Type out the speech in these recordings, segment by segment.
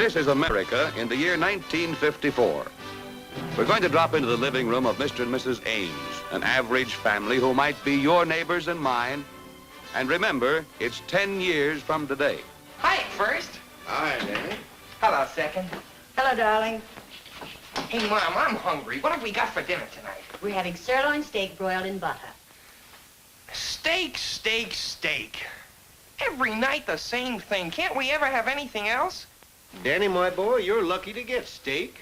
This is America in the year 1954. We're going to drop into the living room of Mr. and Mrs. Ames, an average family who might be your neighbors and mine. And remember, it's 10 years from today. Hi, first. Hi, Danny. Hello, second. Hello, darling. Hey, Mom, I'm hungry. What have we got for dinner tonight? We're having sirloin steak broiled in butter. Steak, steak, steak. Every night the same thing. Can't we ever have anything else? Danny, my boy, you're lucky to get steak.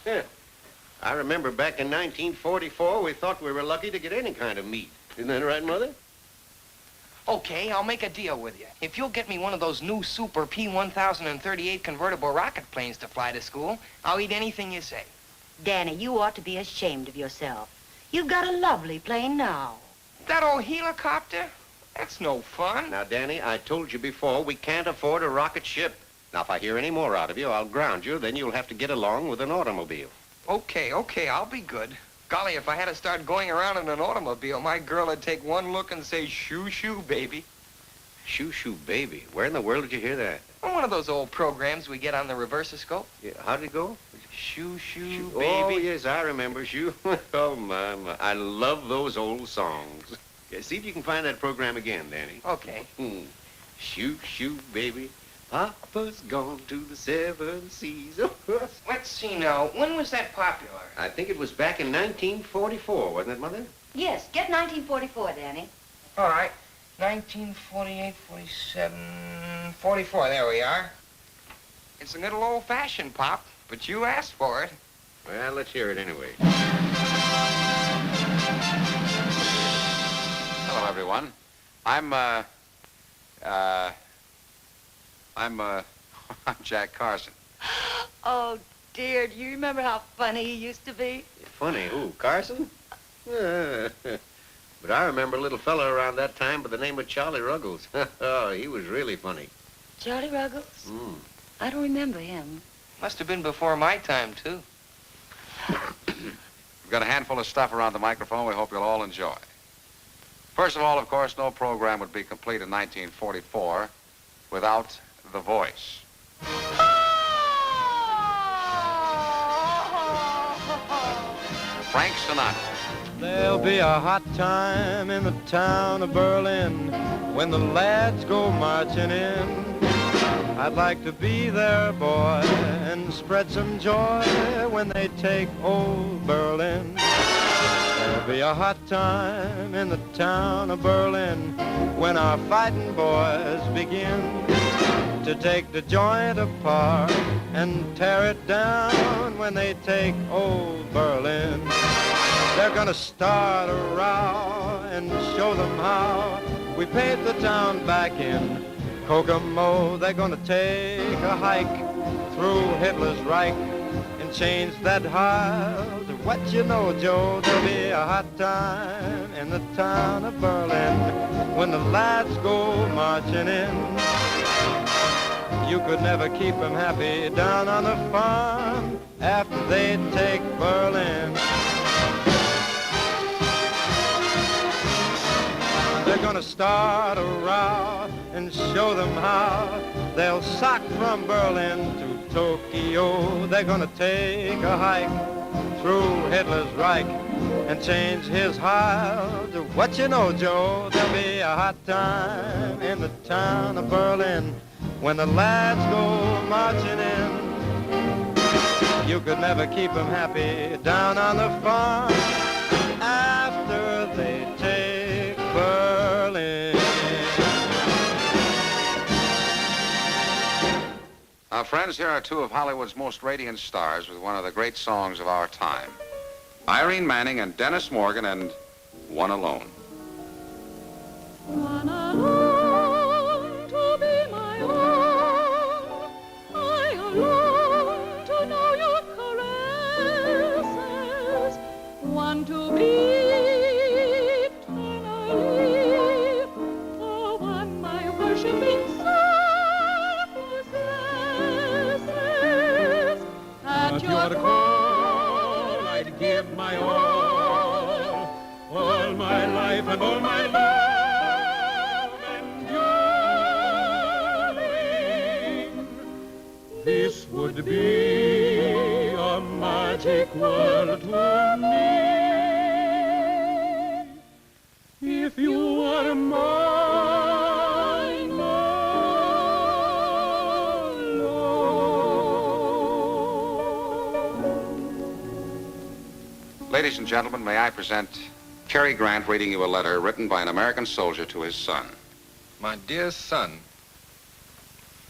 I remember back in 1944, we thought we were lucky to get any kind of meat. Isn't that right, Mother? Okay, I'll make a deal with you. If you'll get me one of those new Super P-1038 convertible rocket planes to fly to school, I'll eat anything you say. Danny, you ought to be ashamed of yourself. You've got a lovely plane now. That old helicopter? That's no fun. Now, Danny, I told you before, we can't afford a rocket ship. Now, if I hear any more out of you, I'll ground you. Then you'll have to get along with an automobile. Okay, I'll be good. Golly, if I had to start going around in an automobile, my girl would take one look and say, shoo, shoo, baby. Shoo, shoo, baby. Where in the world did you hear that? One of those old programs we get on the reversiscope. Yeah, how did it go? Shoo, shoo, Oh, baby. yes, I remember. Shoo. Oh, my. I love those old songs. Yeah, see if you can find that program again, Danny. Okay. Shoo, shoo, baby. Papa's gone to the 7 seas. Let's see now. When was that popular? I think it was back in 1944, wasn't it, Mother? Yes, get 1944, Danny. All right. 1948, 47, 44. There we are. It's a little old-fashioned, Pop, but you asked for it. Well, let's hear it anyway. Hello, everyone. I'm Jack Carson. Oh, dear, do you remember how funny he used to be? Funny, who, Carson? But I remember a little fella around that time by the name of Charlie Ruggles. Oh, he was really funny. Charlie Ruggles? I don't remember him. Must have been before my time, too. We've got a handful of stuff around the microphone we hope you'll all enjoy. First of all, of course, no program would be complete in 1944 without The Voice. Frank Sinatra. There'll be a hot time in the town of Berlin when the lads go marching in. I'd like to be there, boy, and spread some joy when they take old Berlin. There'll be a hot time in the town of Berlin when our fighting boys begin to take the joint apart and tear it down when they take old Berlin. They're gonna start a row and show them how we paid the town back in Kokomo. They're gonna take a hike through Hitler's Reich and change that Heil to what you know, Joe. There'll be a hot time in the town of Berlin when the lads go marching in. You could never keep them happy down on the farm after they take Berlin. They're gonna start a row and show them how they'll sock from Berlin to Tokyo. They're gonna take a hike through Hitler's Reich and change his Heil to what you know, Joe. There'll be a hot time in the town of Berlin when the lads go marching in. You could never keep them happy down on the farm after they take Berlin. Friends, here are two of Hollywood's most radiant stars with one of the great songs of our time. Irene Manning and Dennis Morgan and One Alone. One alone to be my own, I alone to know your caresses, one to be eternally, the one my worshiping soul possesses. At your call I'd give my all my life and all my love enduring. This would be a magic world to me if you were mine alone. Ladies and gentlemen, may I present Cary Grant reading you a letter written by an American soldier to his son. My dear son,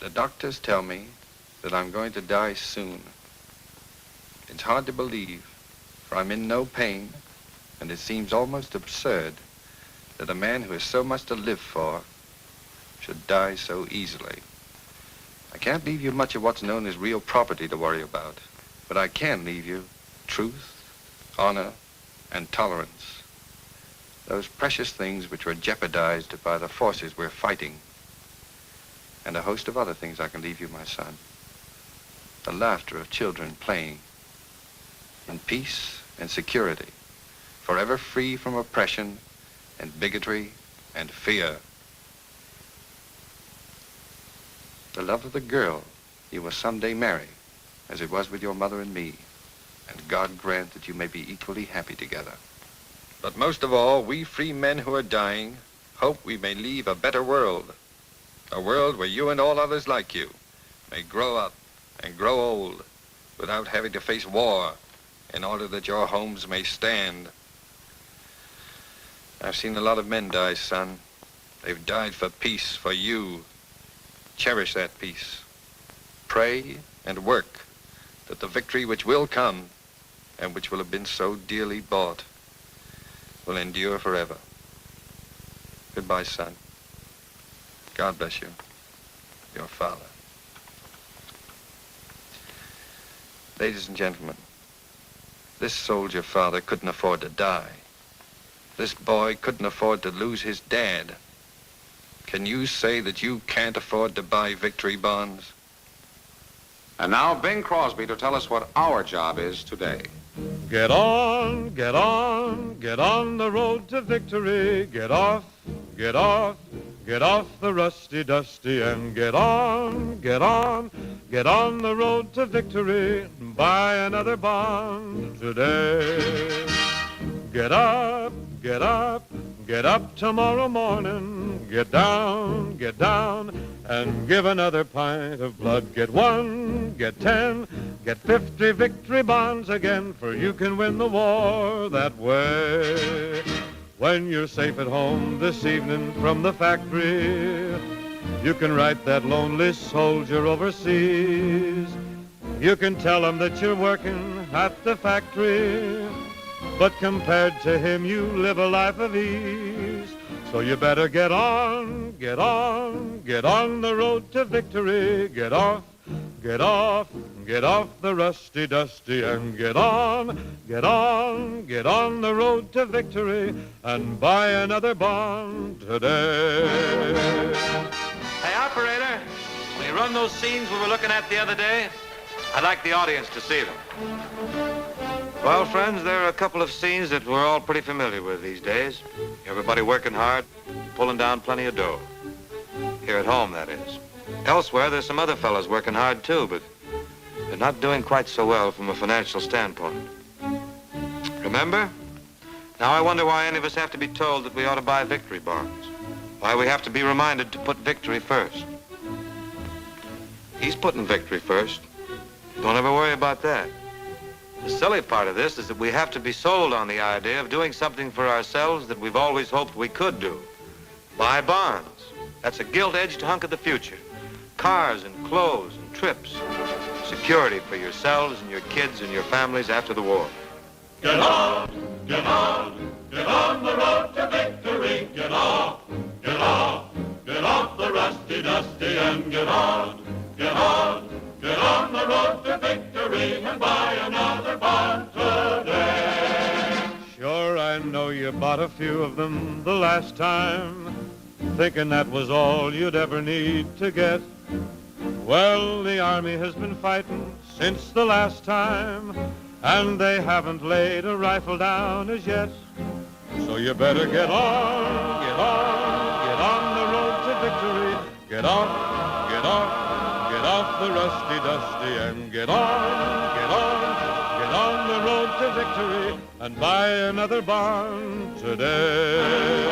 the doctors tell me that I'm going to die soon. It's hard to believe, for I'm in no pain, and it seems almost absurd that a man who has so much to live for should die so easily. I can't leave you much of what's known as real property to worry about, but I can leave you truth, honor, and tolerance. Those precious things which were jeopardized by the forces we're fighting. And a host of other things I can leave you, my son. The laughter of children playing in peace and security, forever free from oppression and bigotry and fear. The love of the girl you will someday marry, as it was with your mother and me, and God grant that you may be equally happy together. But most of all, we free men who are dying hope we may leave a better world. A world where you and all others like you may grow up and grow old without having to face war in order that your homes may stand. I've seen a lot of men die, son. They've died for peace, for you. Cherish that peace. Pray and work that the victory which will come and which will have been so dearly bought will endure forever. Goodbye, son. God bless you. Your father. Ladies and gentlemen, this soldier father couldn't afford to die. This boy couldn't afford to lose his dad. Can you say that you can't afford to buy victory bonds? And now Bing Crosby to tell us what our job is today. Get on, get on, get on the road to victory. Get off, get off, get off the rusty dusty and get on, get on, get on the road to victory. Buy another bond today. Get up, get up, get up tomorrow morning. Get down, and give another pint of blood. Get 1, get 10, get 50 victory bonds again, for you can win the war that way. When you're safe at home this evening from the factory, you can write that lonely soldier overseas. You can tell him that you're working at the factory, but compared to him you live a life of ease. So you better get on, get on, get on the road to victory. Get off, get off, get off the rusty dusty and get on, get on, get on the road to victory and buy another bond today. Hey, operator, will you run those scenes we were looking at the other day? I'd like the audience to see them. Well, friends, there are a couple of scenes that we're all pretty familiar with these days. Everybody working hard, pulling down plenty of dough. Here at home, that is. Elsewhere, there's some other fellows working hard, too, but they're not doing quite so well from a financial standpoint. Remember? Now I wonder why any of us have to be told that we ought to buy victory bonds. Why we have to be reminded to put victory first. He's putting victory first. Don't ever worry about that. The silly part of this is that we have to be sold on the idea of doing something for ourselves that we've always hoped we could do. Buy bonds. That's a gilt-edged hunk of the future. Cars and clothes and trips. Security for yourselves and your kids and your families after the war. Get on, get on, get on the road to victory. Get off, get off, get off the rusty dusty and get on, get on, get on the road to victory and buy another bond today. Sure, I know you bought a few of them the last time, thinking that was all you'd ever need to get. Well, the Army has been fighting since the last time, and they haven't laid a rifle down as yet. So you better get on, get on, get on the road to victory. Get off, get off, get off the the rusty dusty and get on, get on the road to victory and buy another barn today.